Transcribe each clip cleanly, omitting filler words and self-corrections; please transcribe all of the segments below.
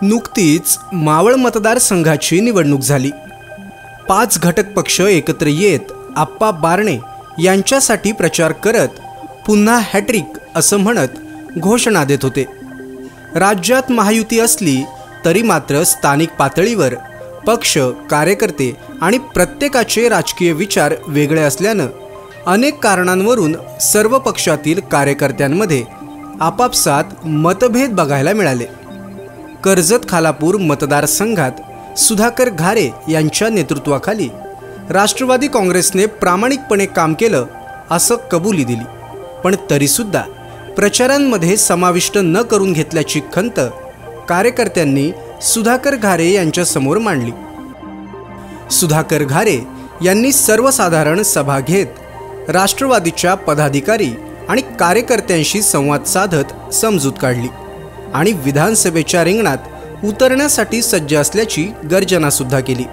नुकतीच मावळ मतदारसंघाची निवडणूक झाली। 5 घटक पक्ष एकत्र येत आप्पा बारणे यांच्यासाठी प्रचार करत पुन्हा हॅट्रिक असं म्हणत घोषणा देत होते। राज्यात महायुती असली तरी मात्र स्थानिक पातळीवर पक्ष, कार्यकर्ते आणि प्रत्येकाचे राजकीय विचार वेगळे असल्यानं अनेक कारणांवरून सर्व पक्षातील कार्यकर्त्यांमध्ये आपापसात मतभेद बघायला मिळाले। कर्जत खालापूर मतदारसंघात सुधाकर घारे यांच्या नेतृत्वाखाली राष्ट्रवादी काँग्रेसने प्रामाणिकपणे काम केलं असं कबुली दिली, पण तरीसुद्धा प्रचारांमध्ये समाविष्ट न करून घेतल्याची खंत कार्यकर्त्यांनी सुधाकर घारे यांच्यासमोर मांडली। सुधाकर घारे यांनी सर्वसाधारण सभा घेत राष्ट्रवादीच्या पदाधिकारी आणि कार्यकर्त्यांशी संवाद साधत समजूत काढली आणि विधानसभेच्या रिंगणात उतरण्यासाठी सज्ज असल्याची गर्जना सुद्धा केली।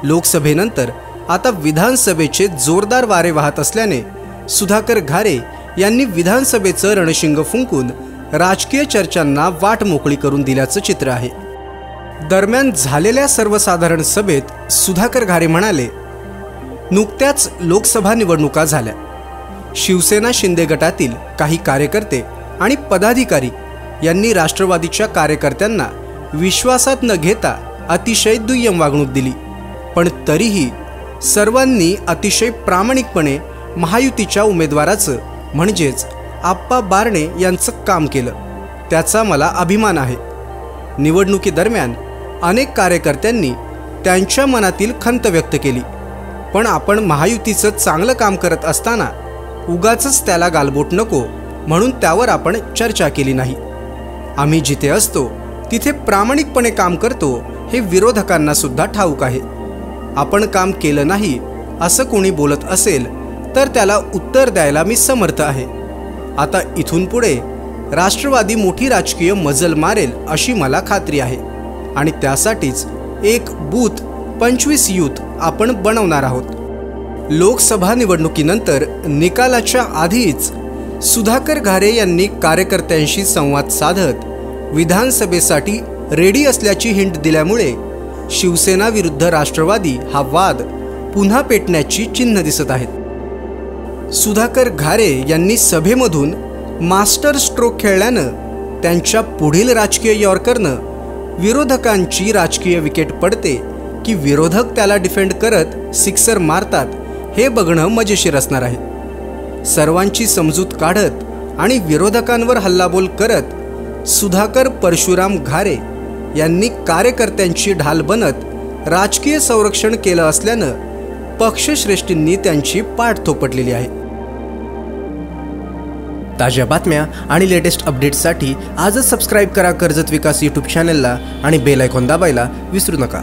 लोकसभेनंतर आता विधानसभेचे जोरदार वारे वाहत असल्याने सुधाकर घारे यांनी विधानसभेचं रणशिंग फुंकून राजकीय चर्चांना वाट मोकळी करून दिल्याचं चित्र आहे। दरम्यान झालेल्या सर्वसाधारण सभेत सुधाकर घारे म्हणाले, नुकत्याच लोकसभा निवडणुका झाल्या। शिवसेना शिंदे गटातील काही कार्यकर्ते आणि पदाधिकारी यांनी राष्ट्रवादीच्या कार्यकर्त्यांना विश्वासात न घेता अतिशय दुय्यम वागणूक दिली, पण तरीही सर्वांनी अतिशय प्रामाणिकपणे महायुतीच्या उमेदवाराचं म्हणजेच आप्पा बारणे यांचं काम केलं, त्याचा मला अभिमान आहे। निवडणुकीदरम्यान अनेक कार्यकर्त्यांनी त्यांच्या मनातील खंत व्यक्त केली, पण आपण महायुतीचं चांगलं काम करत असताना उगाचच त्याला गालबोट नको म्हणून त्यावर आपण चर्चा केली नाही। आम्ही जिथे असतो तिथे प्रामाणिकपणे काम करतो हे विरोधकांना सुद्धा ठाऊक आहे। आपण काम केलं नाही असं कोणी बोलत असेल तर त्याला उत्तर द्यायला मी समर्थ आहे। आता इथून पुढे राष्ट्रवादी मोठी राजकीय मजल मारेल अशी मला खात्री आहे आणि त्यासाठीच एक बूथ 25 यूथ आपण बनवणार आहोत। लोकसभा निवडणुकीनंतर निकालाच्या आधीच सुधाकर घारे यांनी कार्यकर्त्यांशी संवाद साधत विधानसभेसाठी रेडी असल्याची हिंट दिल्यामुळे शिवसेना विरुद्ध राष्ट्रवादी हा वाद पुन्हा पेटण्याची चिन्ह दिसत आहेत। सुधाकर घारे यांनी सभेमधून मास्टर स्ट्रोक खेळल्यानं त्यांच्या पुढील राजकीय यॉर्करनं विरोधकांची राजकीय विकेट पडते की विरोधक त्याला डिफेंड करत सिक्सर मारतात हे बघणं मजेशीर असणार आहे। सर्वांची समजूत काढत आणि विरोधकांवर हल्लाबोल करत सुधाकर परशुराम घारे यांनी कार्यकर्त्यांची ढाल बनत राजकीय संरक्षण केलं असल्यानं पक्षश्रेष्ठींनी त्यांची पाठ थोपटलेली आहे। ताज्या बातम्या आणि लेटेस्ट अपडेट्ससाठी आजच सबस्क्राईब करा कर्जत विकास यूट्यूब चॅनलला आणि बेल आयकॉन दाबायला विसरू नका।